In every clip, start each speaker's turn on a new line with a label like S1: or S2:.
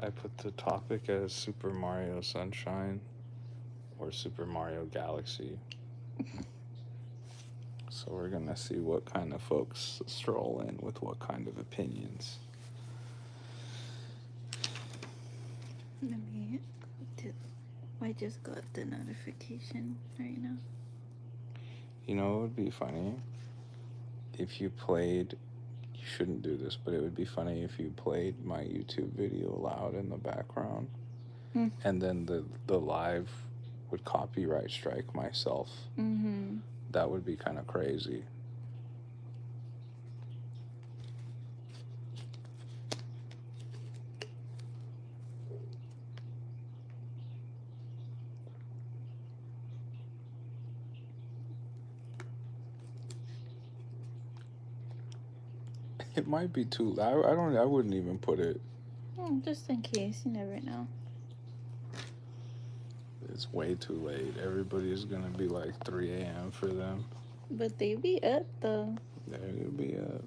S1: I put the topic as Super Mario Sunshine or Super Mario Galaxy. So we're gonna see what kind of folks stroll in with what kind of opinions.
S2: Let me go to. I just got the notification right now.
S1: You know, it would be funny if you played. You shouldn't do this, but it would be funny if you played my YouTube video loud in the background,
S2: Mm.
S1: and then the live would copyright strike myself.
S2: Mm-hmm.
S1: That would be kind of crazy. It might be too loud. I don't. I wouldn't even put it.
S2: Just in case, you never know.
S1: It's way too late. Everybody's gonna be like 3 a.m. for them.
S2: But they be up though.
S1: There will be a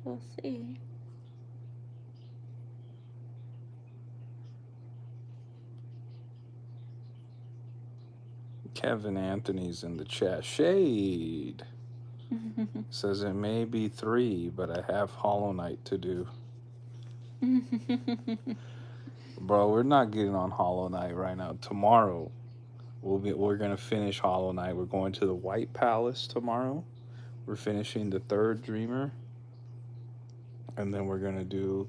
S2: We'll see.
S1: Kevin Anthony's in the chat. Shade says it may be 3, but I have Hollow Knight to do. Bro, we're not getting on Hollow Knight right now. Tomorrow, we're gonna finish Hollow Knight. We're going to the White Palace tomorrow. We're finishing the third Dreamer, and then we're gonna do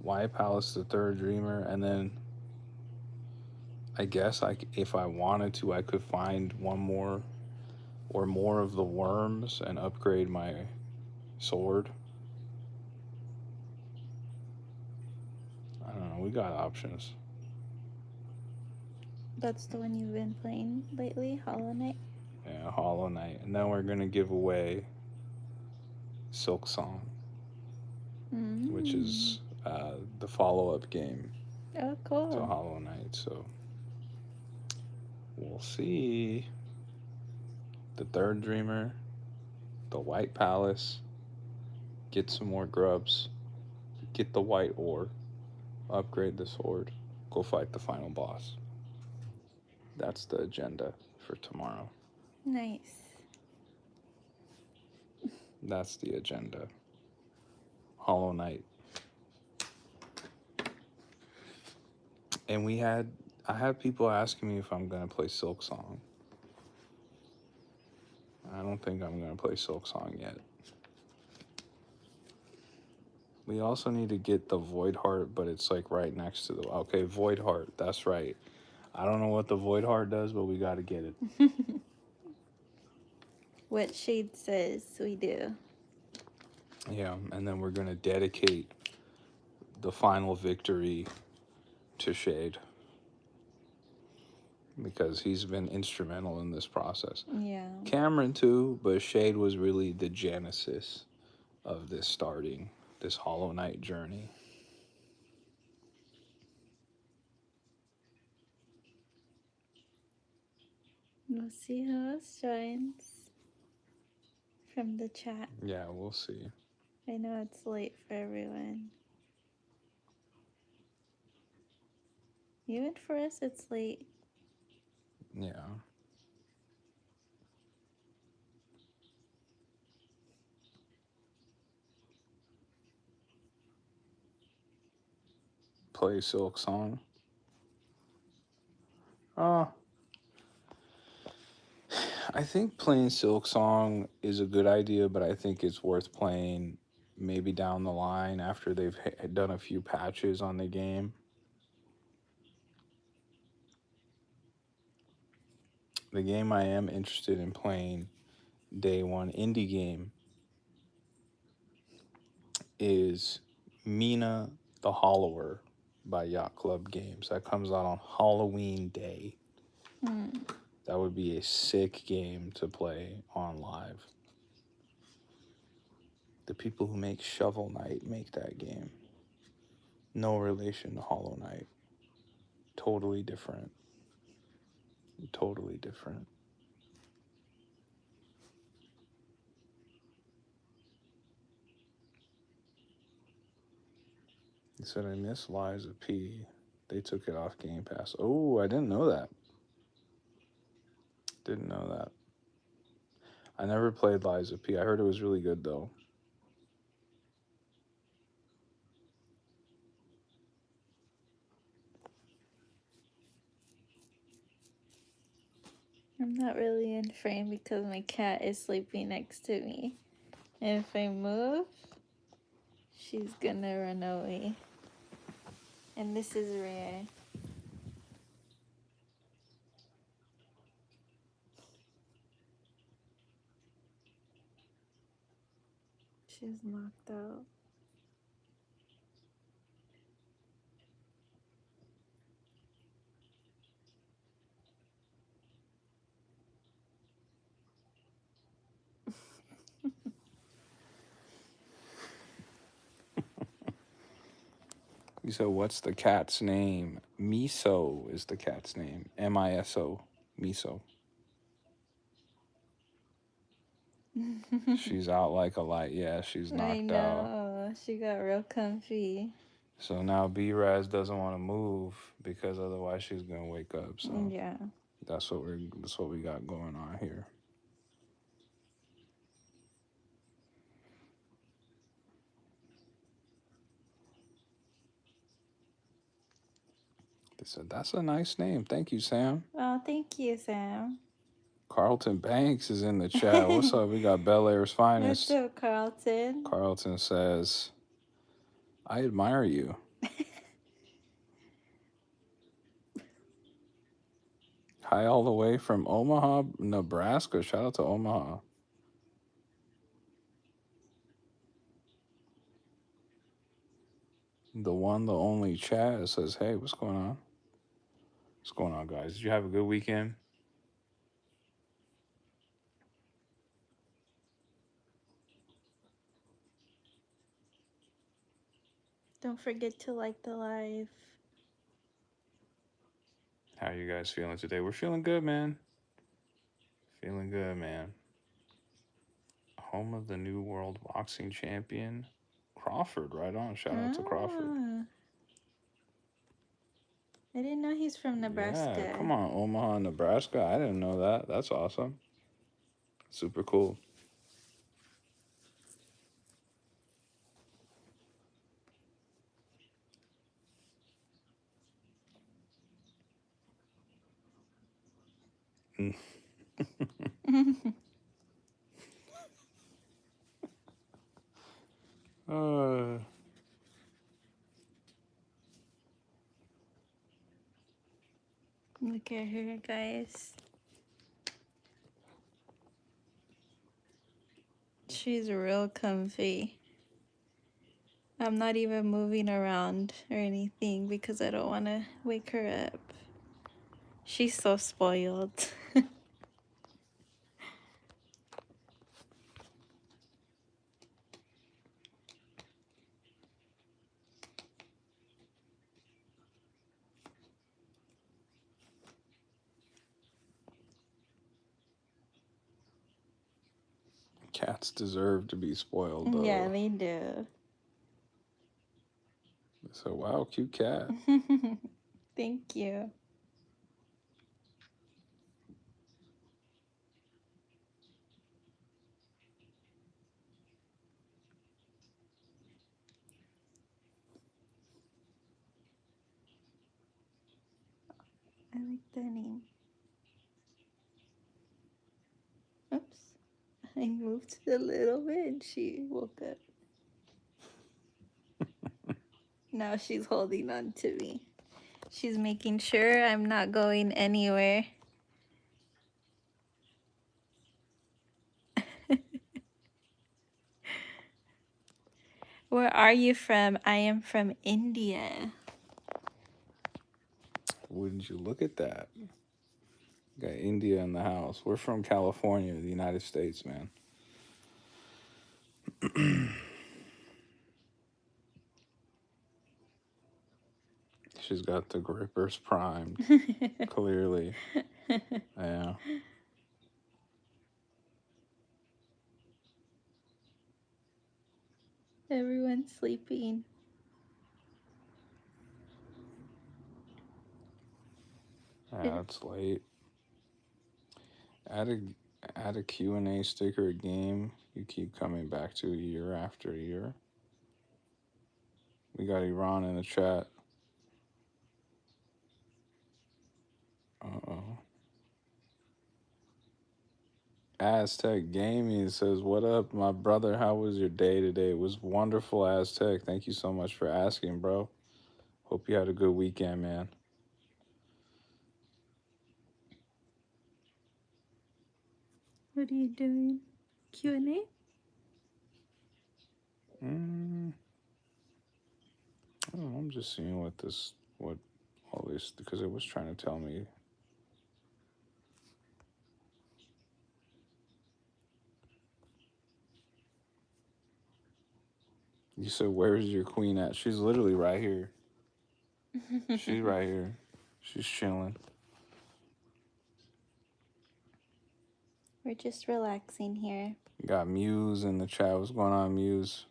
S1: White Palace, the third Dreamer, and then I guess if I wanted to, I could find one more or more of the worms and upgrade my sword. I don't know. We got options.
S2: That's the one you've been playing lately, Hollow Knight.
S1: Yeah, Hollow Knight, and then we're gonna give away Silk Song, which
S2: Mm.
S1: is the follow-up game
S2: Oh,
S1: to
S2: cool.
S1: Hollow Knight. So we'll see. The third Dreamer, the White Palace, get some more grubs, get the white ore, upgrade the sword, go fight the final boss. That's the agenda for tomorrow.
S2: Nice.
S1: That's the agenda. Hollow Knight. And I had people asking me if I'm gonna play Silk Song. I don't think I'm gonna play Silk Song yet. We also need to get the Void Heart, but it's like right next to the. Okay, Void Heart. That's right. I don't know what the Void Heart does, but we gotta get it.
S2: What Shade says we do.
S1: Yeah, and then we're gonna dedicate the final victory to Shade because he's been instrumental in this process.
S2: Yeah.
S1: Cameron too, but Shade was really the genesis of this starting this Hollow Knight journey.
S2: We'll see who else joins from the chat.
S1: Yeah, we'll see.
S2: I know it's late for everyone. Even for us, it's late.
S1: Yeah. Play Silk Song. Uh, I think playing Silk Song is a good idea, but I think it's worth playing maybe down the line after they've done a few patches on the game. The game I am interested in playing day one indie game is Mina the Hollower by Yacht Club Games. That comes out on Halloween Day.
S2: Hmm.
S1: That would be a sick game to play on live. The people who make Shovel Knight make that game. No relation to Hollow Knight. Totally different. Totally different. He said, I miss Liza P. They took it off Game Pass. Oh, I didn't know that. Didn't know that. I never played Liza P. I heard it was really good, though.
S2: I'm not really in frame because my cat is sleeping next to me. And if I move, she's gonna run away. And this is rare. She's knocked out.
S1: You said, what's the cat's name? Miso is the cat's name. Miso. Miso. She's out like a light. Yeah, she's
S2: I
S1: knocked out.
S2: know. She got real comfy.
S1: So now B-Raz doesn't want to move because otherwise she's gonna wake up. So
S2: Yeah.
S1: that's what we got going on here. They said that's a nice name. Thank you, Sam.
S2: Oh, thank you, Sam.
S1: Carlton Banks is in the chat. What's up? We got Bel Air's
S2: What's
S1: finest.
S2: up, Carlton?
S1: Carlton says, I admire you. Hi, all the way from Omaha, Nebraska. Shout out to Omaha. The one, the only Chaz says, hey, what's going on? What's going on, guys? Did you have a good weekend?
S2: Don't forget to like the live.
S1: How are you guys feeling today? We're feeling good, man. Feeling good, man. Home of the new world boxing champion, Crawford. Right on. Shout out to Crawford.
S2: Ah, I didn't know he's from
S1: Yeah,
S2: Nebraska.
S1: come on, Omaha, Nebraska. I didn't know that. That's awesome. Super cool. uh,
S2: Look at her, guys. She's real comfy. I'm not even moving around or anything because I don't want to wake her up. She's so spoiled.
S1: cats deserve to be spoiled,
S2: Yeah,
S1: though.
S2: they do.
S1: So, wow, cute cat.
S2: Thank you. I like that name. Oops. I moved a little bit and she woke up. Now she's holding on to me. She's making sure I'm not going anywhere. Where are you from? I am from India.
S1: Wouldn't you look at that? Got India in the house. We're from California, the United States, man. She's got the grippers primed, clearly. Yeah.
S2: Everyone's sleeping.
S1: Yeah, it's late. Add a add a Q&A sticker, a game you keep coming back to year after year. We got Iran in the chat. Uh-oh. Aztec Gaming says, "What up, my brother? How was your day today?" It was wonderful, Aztec. Thank you so much for asking, bro. Hope you had a good weekend, man.
S2: What are you doing? Q&A?
S1: Mm, I don't know, I'm just seeing what all this, because it was trying to tell me. You said, "Where's your queen at?" She's literally right here. She's right here. She's chilling.
S2: We're just relaxing here.
S1: Got Muse in the chat. What's going on, Muse?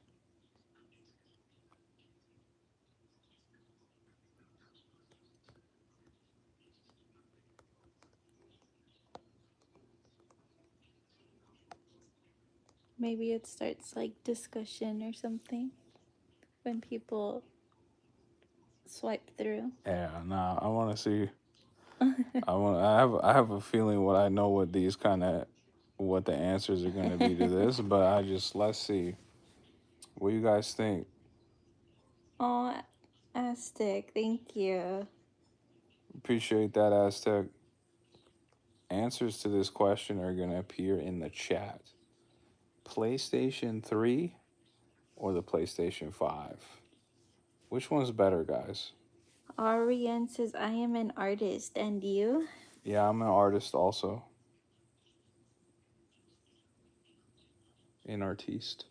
S2: Maybe it starts like discussion or something when people swipe through.
S1: Yeah, nah. I want to see. I have a feeling I know what these kind of what the answers are going to be to this, but let's see. What do you guys think?
S2: Oh, Aztec, thank you.
S1: Appreciate that, Aztec. Answers to this question are going to appear in the chat. PlayStation 3 or the PlayStation 5? Which one's better, guys?
S2: Ariane says, I am an artist, and you?
S1: Yeah, I'm an artist also. An artiste.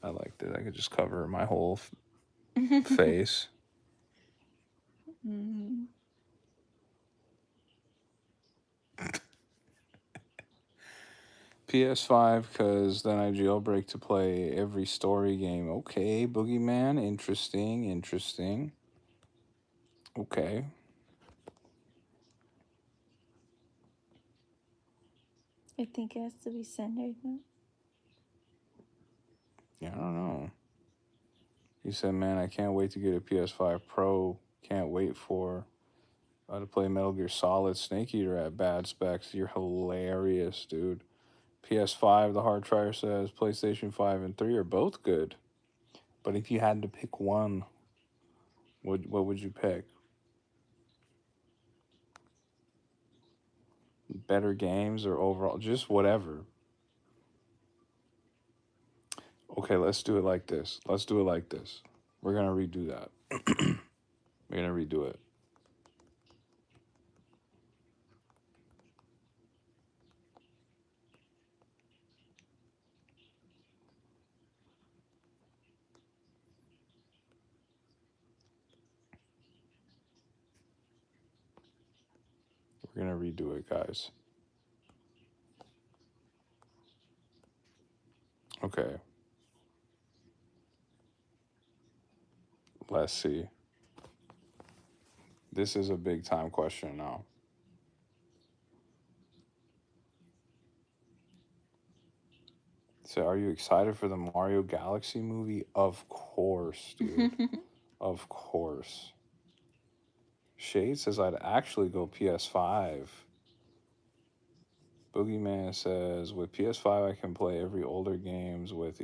S1: I like that. I could just cover my whole face.
S2: Mm.
S1: PS5, because then I jailbreak to play every story game. Okay, Boogeyman. Interesting, interesting. Okay.
S2: I think it has to be centered now.
S1: Yeah, I don't know. He said, "Man, I can't wait to get a PS5 Pro. Can't wait for to play Metal Gear Solid Snake Eater at bad specs. You're hilarious, dude." PS5, the hard trier says, PlayStation 5 and 3 are both good. But if you had to pick one, what would you pick? Better games or overall? Just whatever. Okay, let's do it like this. Let's do it like this. We're going to redo that. We're going to redo it. We're going to redo it, guys. Okay. Let's see. This is a big time question now. So, are you excited for the Mario Galaxy movie? Of course, dude. Of course. Shade says I'd actually go PS5. Boogeyman says with PS5 I can play every older games with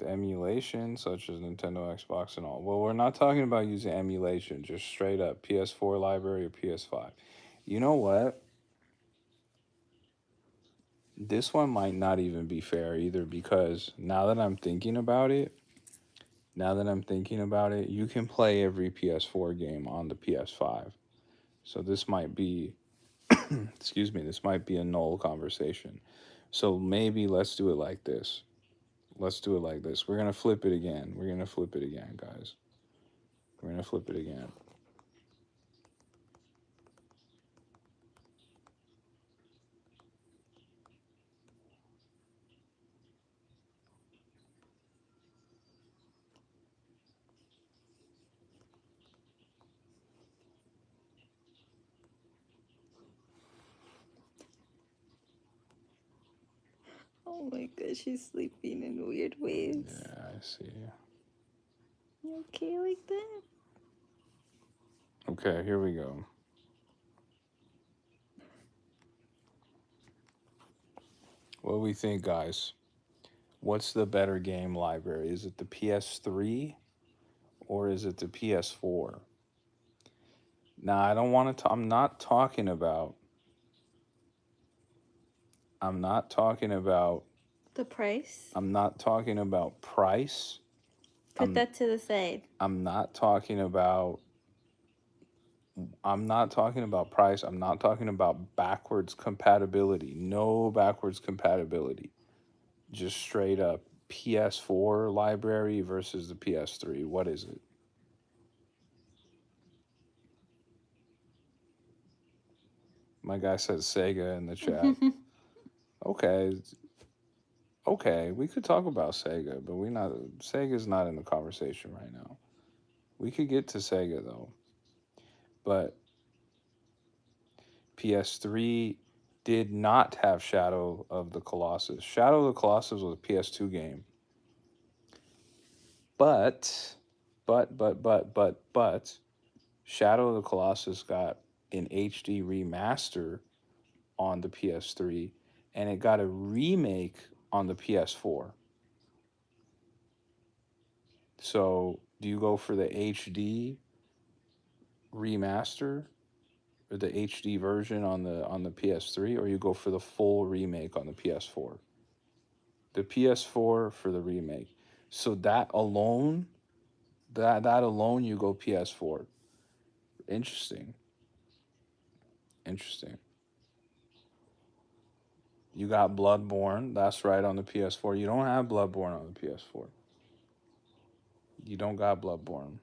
S1: emulation such as Nintendo, Xbox, and all. Well, we're not talking about using emulation, just straight up PS4 library or PS5. You know what? This one might not even be fair either, because now that I'm thinking about it, you can play every PS4 game on the PS5. So this might be, excuse me, this might be a null conversation. So maybe let's do it like this. Let's do it like this. We're going to flip it again. We're going to flip it again, guys. We're going to flip it again.
S2: Oh my god, she's sleeping in weird ways.
S1: Yeah, I see.
S2: You okay like that?
S1: Okay, here we go. What do we think, guys? What's the better game library? Is it the PS3 or is it the PS4? Now, I don't want to. I'm not talking about. I'm not talking about.
S2: The price?
S1: I'm not talking about price.
S2: Put
S1: I'm.
S2: that to the side.
S1: I'm not talking about. I'm not talking about price. I'm not talking about backwards compatibility. No backwards compatibility. Just straight up PS4 library versus the PS3. What is it? My guy says Sega in the chat. Okay, okay, we could talk about Sega, but we not Sega's not in the conversation right now. We could get to Sega though, but PS3 did not have Shadow of the Colossus. Shadow of the Colossus was a PS2 game, but, but, Shadow of the Colossus got an HD remaster on the PS3, and it got a remake on the PS4. So, do you go for the HD remaster or the HD version on the PS3, or you go for the full remake on the PS4? The PS4 for the remake. So that alone, you go PS4. Interesting, interesting. You got Bloodborne. That's right on the PS4. You don't have Bloodborne on the PS4. You don't got Bloodborne.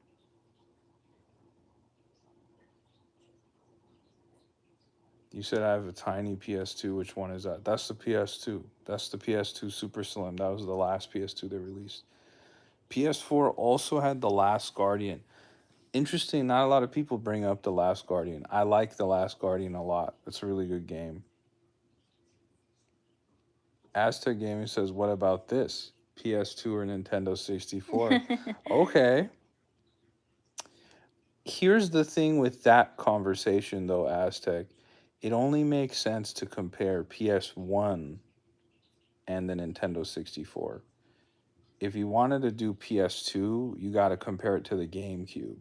S1: You said I have a tiny PS2. Which one is that? That's the PS2. That's the PS2 Super Slim. That was the last PS2 they released. PS4 also had The Last Guardian. Interesting, not a lot of people bring up The Last Guardian. I like The Last Guardian a lot. It's a really good game. Aztec Gaming says, what about this? PS2 or Nintendo 64? Okay. Here's the thing with that conversation, though, Aztec. It only makes sense to compare PS1 and the Nintendo 64. If you wanted to do PS2, you got to compare it to the GameCube.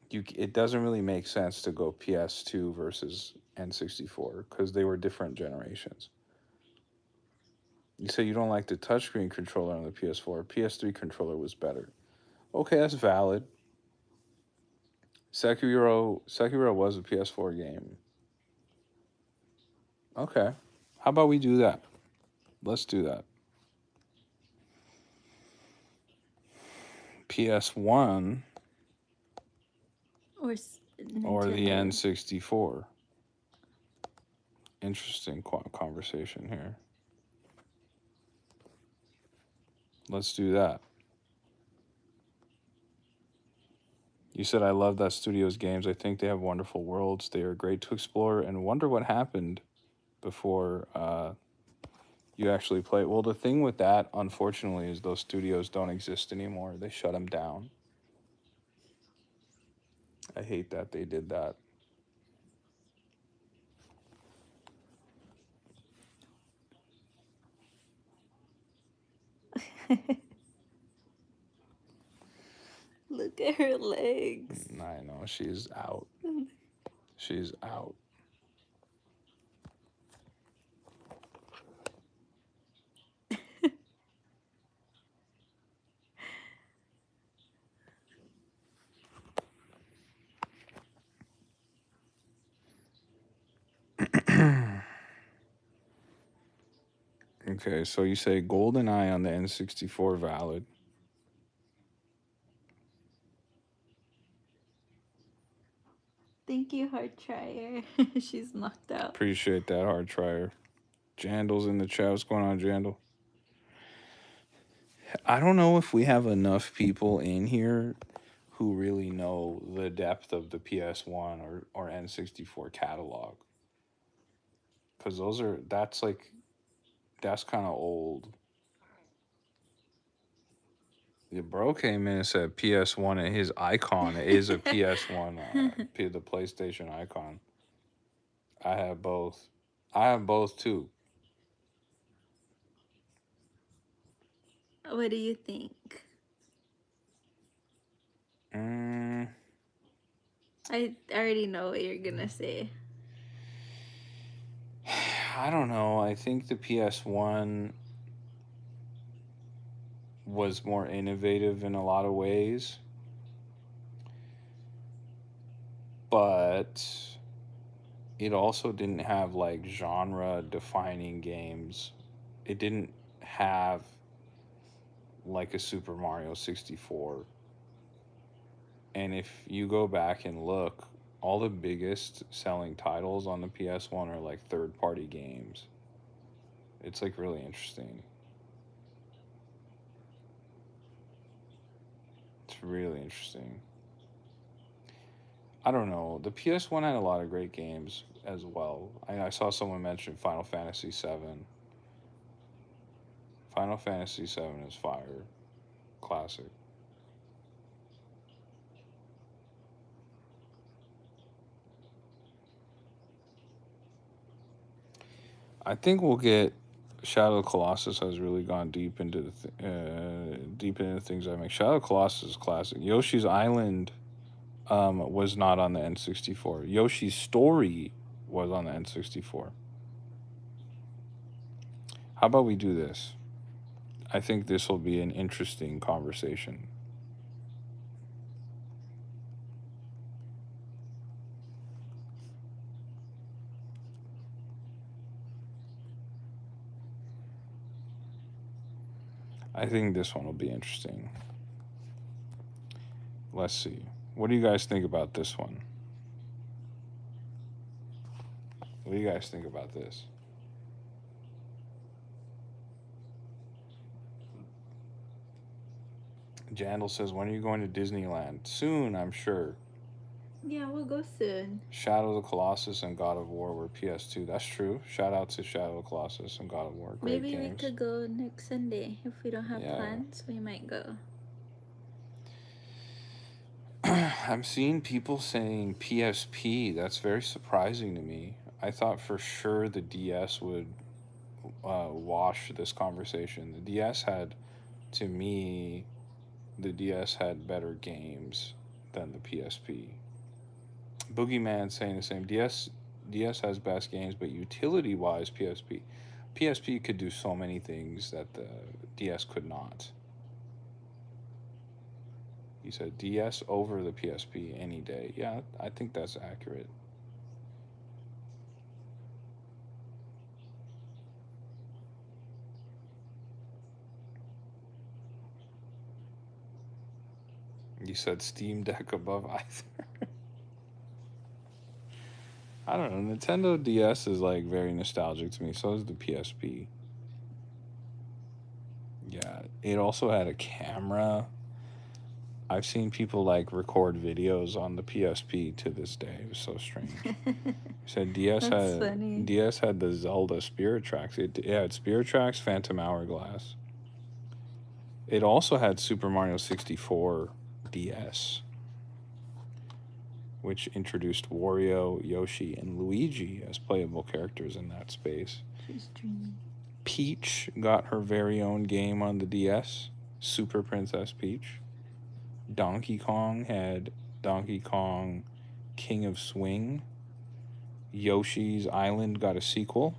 S1: It doesn't really make sense to go PS2 versus N64 because they were different generations. You say you don't like the touchscreen controller on the PS4. PS3 controller was better. Okay, that's valid. Sekiro was a PS4 game. Okay. How about we do that? Let's do that. PS1
S2: Or
S1: or the
S2: Nintendo.
S1: N64? Interesting conversation here. Let's do that. You said I love that studio's games. I think they have wonderful worlds. They are great to explore and wonder what happened before you actually play. Well, the thing with that, unfortunately, is those studios don't exist anymore. They shut them down. I hate that they did that.
S2: Look at her legs.
S1: I know she's out. She's out. Okay, so you say GoldenEye on the N64 valid.
S2: Thank you, Hard Trier. She's knocked out.
S1: Appreciate that, hard trier. Jandal's in the chat. What's going on, Jandal? I don't know if we have enough people in here who really know the depth of the PS1 or N64 catalog. Because that's like That's kind of old. The bro came in and said PS1, and his icon is a PS1, the PlayStation icon. I have both. I have both too.
S2: What do you think?
S1: Mm,
S2: I already know what you're gonna say.
S1: I don't know. I think the PS1 was more innovative in a lot of ways, but it also didn't have like genre defining games. It didn't have like a Super Mario 64. And if you go back and look, all the biggest selling titles on the PS1 are like third party games. It's like really interesting. It's really interesting. I don't know. The PS1 had a lot of great games as well. I saw someone mention Final Fantasy VII. Final Fantasy VII is fire. Classic. I think we'll get Shadow of the Colossus has really gone deep into deep into things I make. Shadow of the Colossus is classic. Yoshi's Island was not on the N64. Yoshi's Story was on the N64. How about we do this? I think this will be an interesting conversation. I think this one will be interesting. Let's see. What do you guys think about this one? What do you guys think about this? Jandal says, when are you going to Disneyland? Soon, I'm sure.
S2: Yeah, we'll go soon.
S1: Shadow of the Colossus and God of War were PS2. That's true. Shout out to Shadow of the Colossus and God of War. Great
S2: Maybe we
S1: games.
S2: could go next Sunday. If we don't have
S1: Yeah.
S2: plans, we might go.
S1: I'm seeing people saying PSP. That's very surprising to me. I thought for sure the DS would wash this conversation. The DS had, to me, the DS had better games than the PSP. Boogeyman saying the same. DS has best games, but utility wise, PSP could do so many things that the DS could not. He said DS over the PSP any day. Yeah, I think that's accurate. You said Steam Deck above either. I don't know. Nintendo DS is like very nostalgic to me. So is the PSP. Yeah, it also had a camera. I've seen people like record videos on the PSP to this day. It was so strange. Said
S2: That's funny.
S1: DS had the Zelda Spirit Tracks. It had Spirit Tracks, Phantom Hourglass. It also had Super Mario 64 DS, which introduced Wario, Yoshi, and Luigi as playable characters in that space.
S2: She's dreaming.
S1: Peach got her very own game on the DS, Super Princess Peach. Donkey Kong had Donkey Kong King of Swing. Yoshi's Island got a sequel.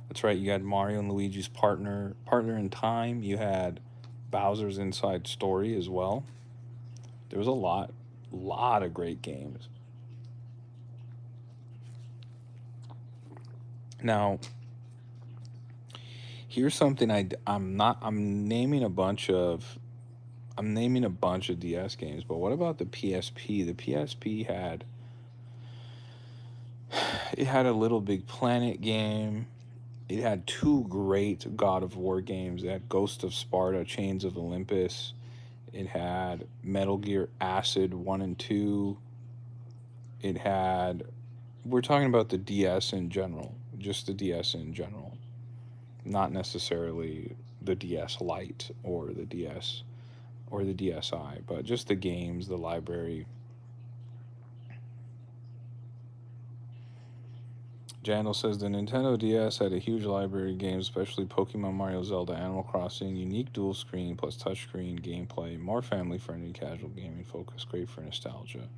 S1: That's right, you had Mario and Luigi's partner in time. You had Bowser's Inside Story as well. There was a lot of great games. Now, here's something I'm not I'm naming a bunch of DS games, but what about the PSP? The PSP had it had a Little Big Planet game. It had two great God of War games. It had Ghost of Sparta, Chains of Olympus. It had Metal Gear Acid 1 and 2. It had we're talking about the DS in general. just the DS in general, not necessarily the DS Lite or the DS or the DSi, but just the games, the library. Jandal says the Nintendo DS had a huge library of games, especially Pokemon, Mario, Zelda, Animal Crossing, unique dual screen plus touchscreen gameplay, more family friendly, casual gaming focus, great for nostalgia.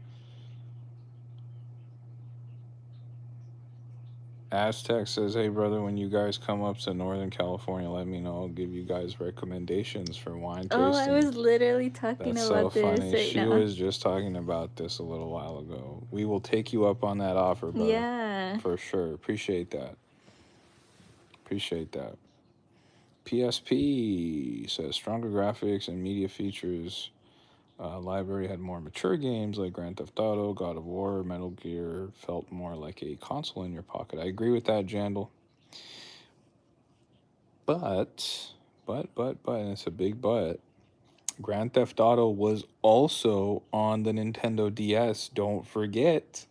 S1: Aztec says, "Hey brother, when you guys come up to Northern California, let me know. I'll give you guys recommendations for wine
S2: Oh, I
S1: tasting."
S2: was literally talking
S1: That's so
S2: about this
S1: funny.
S2: right
S1: She
S2: now.
S1: was just talking about this a little while ago. We will take you up on that offer, brother,
S2: Yeah.
S1: for sure. Appreciate that. Appreciate that. PSP says stronger graphics and media features. Library had more mature games like Grand Theft Auto, God of War, Metal Gear. Felt more like a console in your pocket. I agree with that, Jandal. But, and it's a big but. Grand Theft Auto was also on the Nintendo DS. Don't forget,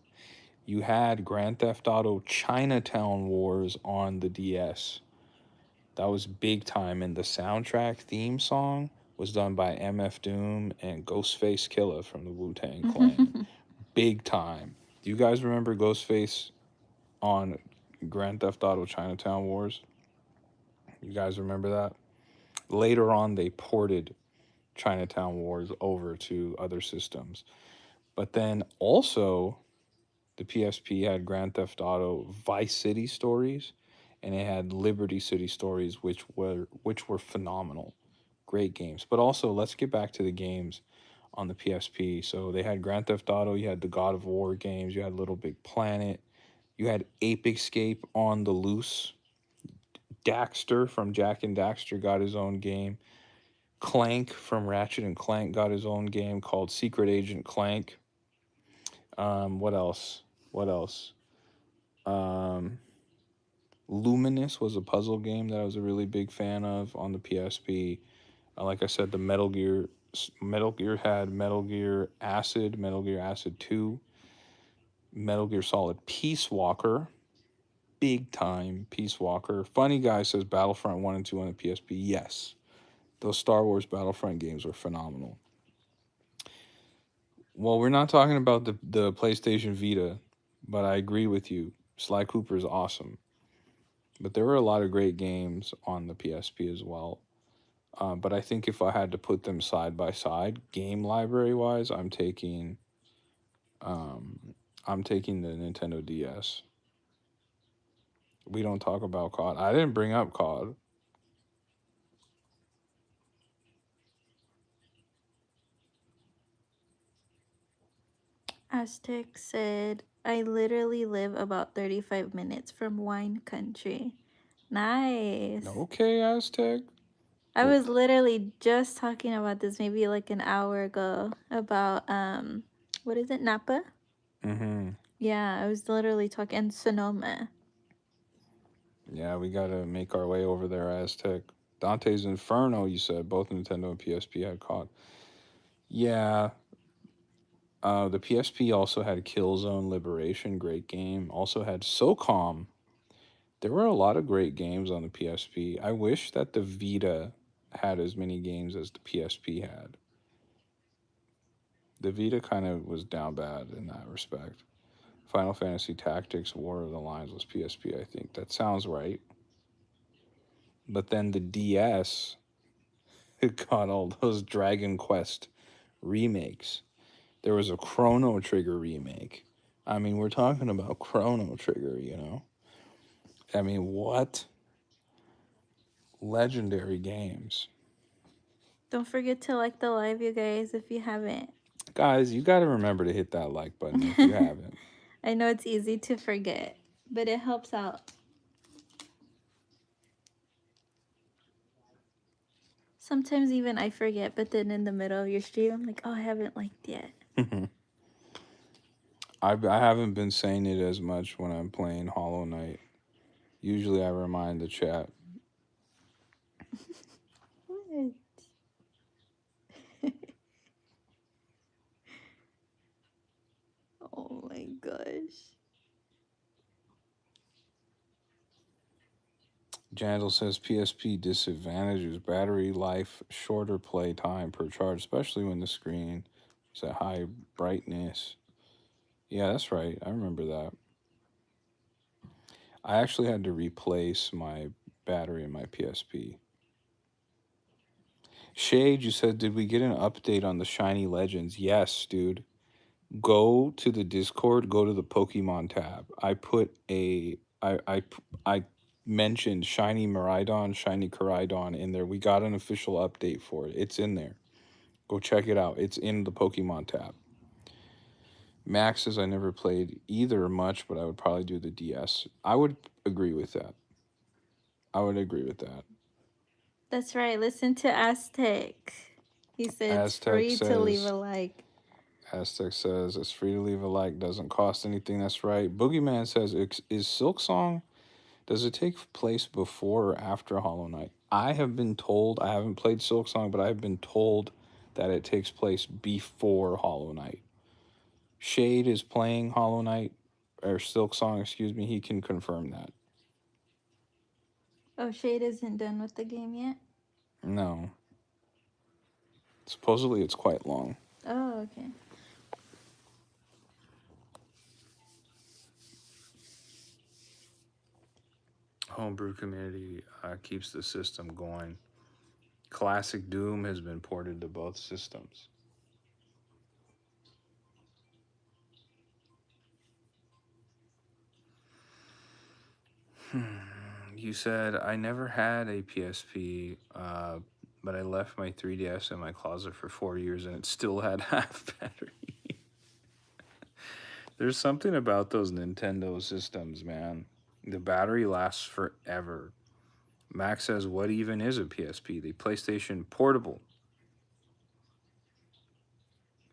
S1: you had Grand Theft Auto Chinatown Wars on the DS. That was big time, and the soundtrack theme song was done by MF Doom and Ghostface Killer from the Wu Tang Clan. Big time. Do you guys remember Ghostface on Grand Theft Auto Chinatown Wars? You guys remember that? Later on, they ported Chinatown Wars over to other systems. But then also, the PSP had Grand Theft Auto Vice City Stories, and it had Liberty City Stories, which were phenomenal, great games. But also, let's get back to the games on the PSP. So they had Grand Theft Auto, you had the God of War games, you had Little Big Planet, you had Ape Escape on the loose. Daxter from Jack and Daxter got his own game. Clank from Ratchet and Clank got his own game called Secret Agent Clank. What else? What else? Um, Luminous was a puzzle game that I was a really big fan of on the PSP. Like I said, the Metal Gear had Metal Gear Acid 2, Metal Gear Solid Peace Walker, big time Peace Walker. Funny Guy says Battlefront 1 and 2 on the PSP. Yes, those Star Wars Battlefront games were phenomenal. Well, we're not talking about the PlayStation Vita, but I agree with you. Sly Cooper is awesome. But there were a lot of great games on the PSP as well. But I think if I had to put them side by side, game library wise, um, I'm taking the Nintendo DS. We don't talk about COD. I didn't bring up COD.
S2: Aztec said, I literally live about 35 minutes from wine country. Nice.
S1: Okay, Aztec.
S2: I was literally just talking about this maybe like an hour ago about what is it, Napa?
S1: Mm-hmm.
S2: Yeah, I was literally talking, and Sonoma.
S1: Yeah, we gotta make our way over there, Aztec. Dante's Inferno, you said both Nintendo and PSP had COD. Yeah, the PSP also had Killzone Liberation, great game. Also had SOCOM. There were a lot of great games on the PSP. I wish that the Vita had as many games as the PSP had. The Vita kind of was down bad in that respect. Final Fantasy Tactics War of the Lines was PSP, I think. That sounds right. But then the DS got all those Dragon Quest remakes. There was a Chrono Trigger remake. I mean, we're talking about Chrono Trigger, you know? I mean, what legendary games.
S2: Don't forget to like the live, you guys, if you haven't.
S1: Guys, you got to remember to hit that like button if you haven't.
S2: I know it's easy to forget, but it helps out. Sometimes even I forget, but then in the middle of your stream, I'm like, oh, I haven't liked yet.
S1: I haven't been saying it as much when I'm playing Hollow Knight. Usually I remind the chat.
S2: What? Oh my gosh.
S1: Jandal says PSP disadvantages battery life, shorter play time per charge, especially when the screen is at high brightness. Yeah, that's right. I remember that. I actually had to replace my battery in my PSP. Shade, you said, did we get an update on the Shiny Legends? Yes, dude. Go to the Discord, go to the Pokemon tab. I mentioned Shiny Miraidon, Shiny Koraidon in there. We got an official update for it. It's in there. Go check it out. It's in the Pokemon tab. Max says I never played either much, but I would probably do the DS. I would agree with that. I would agree with that.
S2: That's right. Listen to Aztec. He said it's
S1: Aztec
S2: free to leave
S1: says
S2: a like.
S1: Aztec says it's free to leave a like, doesn't cost anything. That's right. Boogeyman says is Silk Song, does it take place before or after Hollow Knight? I have been told, I haven't played Silk Song, but I've been told that it takes place before Hollow Knight. Shade is playing Hollow Knight or Silk Song, excuse me. He can confirm that.
S2: Oh, Shade isn't done with the game yet?
S1: No, supposedly it's quite long.
S2: Oh, okay.
S1: Homebrew community keeps the system going. Classic Doom has been ported to both systems. You said I never had a PSP, but I left my 3DS in my closet for 4 years and it still had half battery. There's something about those Nintendo systems, man. The battery lasts forever. Max says, "What even is a PSP? The PlayStation Portable."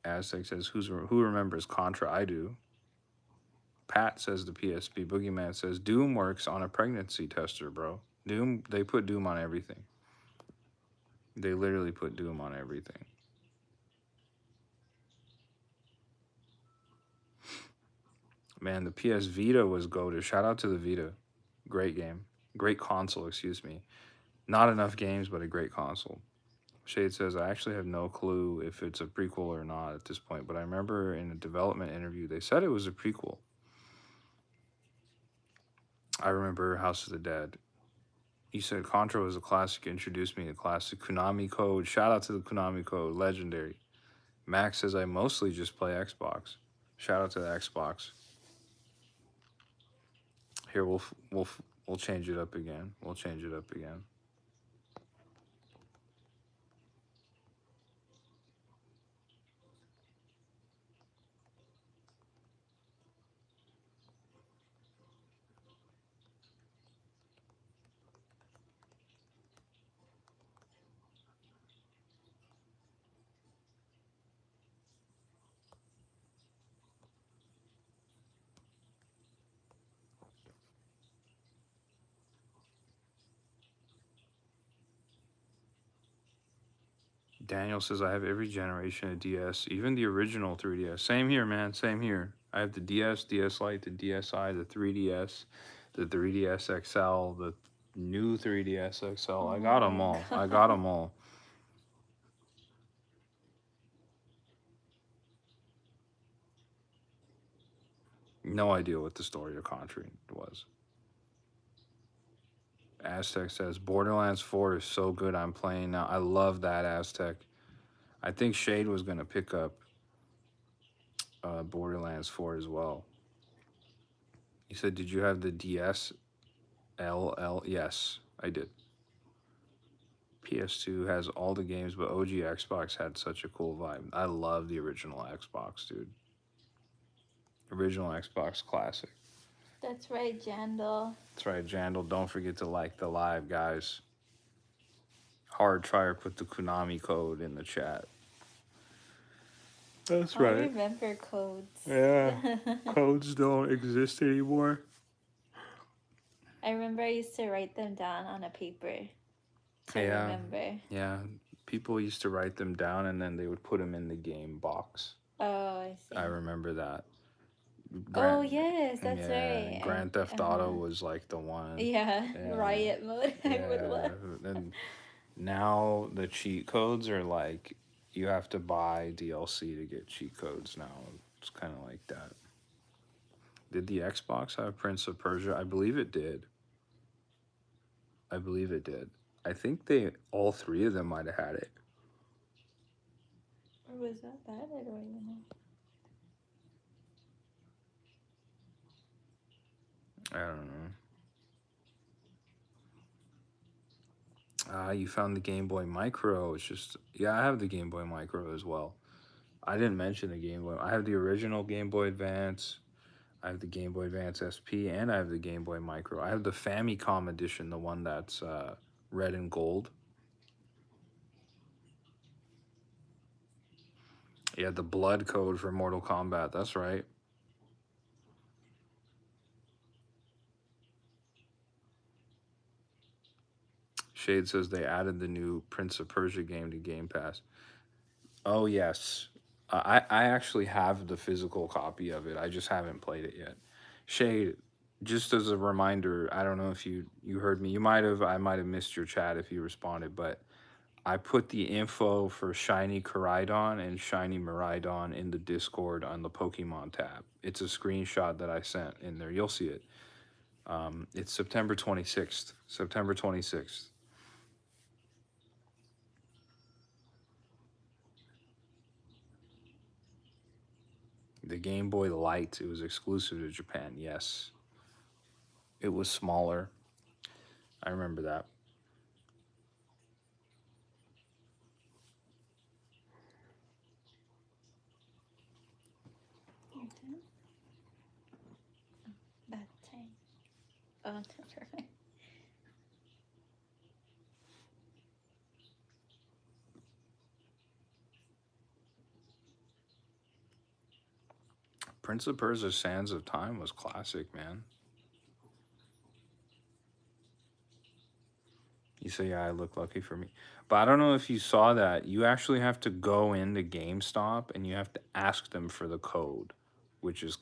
S1: Aztec says, "Who remembers Contra? I do." Pat says the PSP. Boogeyman says Doom works on a pregnancy tester, bro. Doom, they put Doom on everything. They literally put Doom on everything. Man, the PS Vita was goated. Shout out to the Vita. Great game. Great console, excuse me. Not enough games, but a great console. Shade says, I actually have no clue if it's a prequel or not at this point, but I remember in a development interview they said it was a prequel. I remember House of the Dead. You said Contra was a classic, introduced me to classic. Konami Code. Shout out to the Konami Code. Legendary. Max says, I mostly just play Xbox. Shout out to the Xbox. Here, we'll change it up again. We'll change it up again. Daniel says, I have every generation of DS, even the original 3DS. Same here, man. Same here. I have the DS, DS Lite, the DSi, the 3DS, the 3DS XL, the new 3DS XL. I
S2: Oh
S1: got them
S2: my
S1: all. I got
S2: god.
S1: them all. No idea what the story of Contra was. Aztec says, Borderlands 4 is so good. I'm playing now. I love that, Aztec. I think Shade was going to pick up Borderlands 4 as well. He said, Did you have the DS LL? Yes, I did. PS2 has all the games, but OG Xbox had such a cool vibe. I love the original Xbox, dude. Original Xbox classic.
S2: That's right, Jandal.
S1: That's right, Jandal. Don't forget to like the live, guys. Hard Trier put the Konami code in the chat. That's
S2: I
S1: right.
S2: remember codes.
S1: Yeah. Codes don't exist anymore.
S2: I remember I used to write them down on a paper to
S1: Yeah.
S2: remember.
S1: Yeah. People used to write them down and then they would put them in the game box.
S2: Oh, I
S1: I
S2: see.
S1: remember that.
S2: Oh
S1: Grand,
S2: yes, that's
S1: yeah,
S2: right.
S1: Grand Theft Auto was like the one.
S2: Yeah,
S1: Yeah,
S2: riot mode. I would
S1: yeah.
S2: love.
S1: And now the cheat codes are like you have to buy DLC to get cheat codes now. It's kind of like that. Did the Xbox have Prince of Persia? I believe it did. I believe it did. I think they all three of them might have had it.
S2: Or was that bad? I don't even know.
S1: I don't know. Ah, you found the Game Boy Micro. It's just yeah, I have the Game Boy Micro as well. I didn't mention the Game Boy. I have the original Game Boy Advance. I have the Game Boy Advance SP, and I have the Game Boy Micro. I have the Famicom edition, the one that's red and gold. Yeah, the blood code for Mortal Kombat. That's right. Shade says they added the new Prince of Persia game to Game Pass. Oh yes, I actually have the physical copy of it. I just haven't played it yet. Shade, just as a reminder, I don't know if you heard me. You might have. I might have missed your chat if you responded, but I put the info for Shiny Koraidon and Shiny Miraidon in the Discord on the Pokemon tab. It's a screenshot that I sent in there. You'll see it. It's September 26th. September 26th. The Game Boy Light. It was exclusive to Japan. Yes, it was smaller. I remember that.
S2: Your turn. That time. Oh, never mind.
S1: Prince of Persia: Sands of Time was classic, man. You say, yeah, I look lucky for me. But I don't know if you saw that. You actually have to go into GameStop and you have to ask them for the code, which is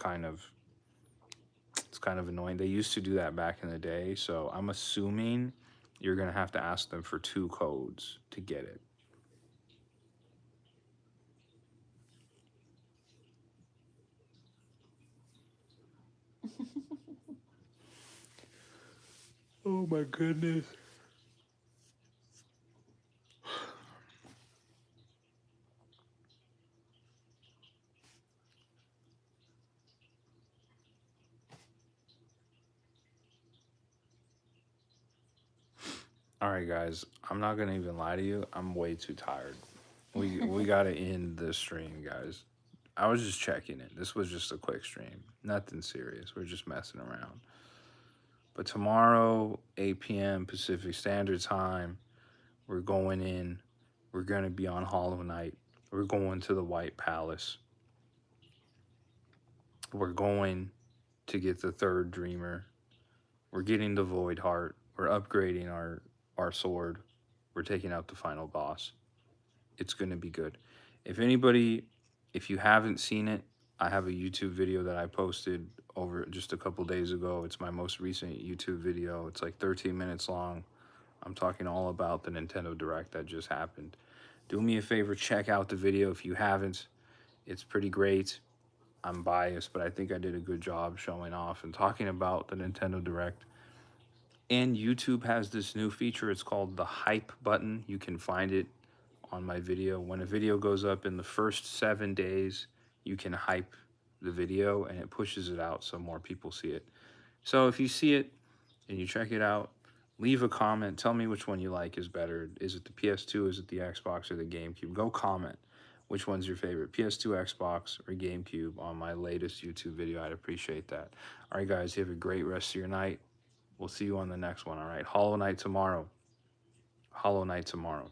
S1: it's kind of annoying. They used to do that back in the day, so I'm assuming you're gonna have to ask them for two codes to get it. Oh my goodness. All right, guys. I'm not gonna even lie to you. I'm way too tired. We gotta end this stream, guys. I was just checking it. This was just a quick stream. Nothing serious. We're just messing around. But tomorrow, 8 p.m. Pacific Standard Time, we're going in. We're going to be on Hollow Knight. We're going to the White Palace. We're going to get the third Dreamer. We're getting the Void Heart. We're upgrading our sword. We're taking out the final boss. It's going to be good. If anybody, if you haven't seen it, I have a YouTube video that I posted over just a couple days ago. It's my most recent YouTube video. It's like 13 minutes long. I'm talking all about the Nintendo Direct that just happened. Do me a favor, check out the video if you haven't. It's pretty great. I'm biased, but I think I did a good job showing off and talking about the Nintendo Direct. And YouTube has this new feature. It's called the hype button. You can find it on my video. When a video goes up in the first 7 days, you can hype the video and it pushes it out so more people see it. So if you see it and you check it out, leave a comment. Tell me which one you like is better. Is it the PS2? Is it the Xbox or the GameCube? Go comment. Which one's your favorite, PS2, Xbox, or GameCube on my latest YouTube video? I'd appreciate that. All right, guys, you have a great rest of your night. We'll see you on the next one. All right, Hollow Knight tomorrow. Hollow Knight tomorrow.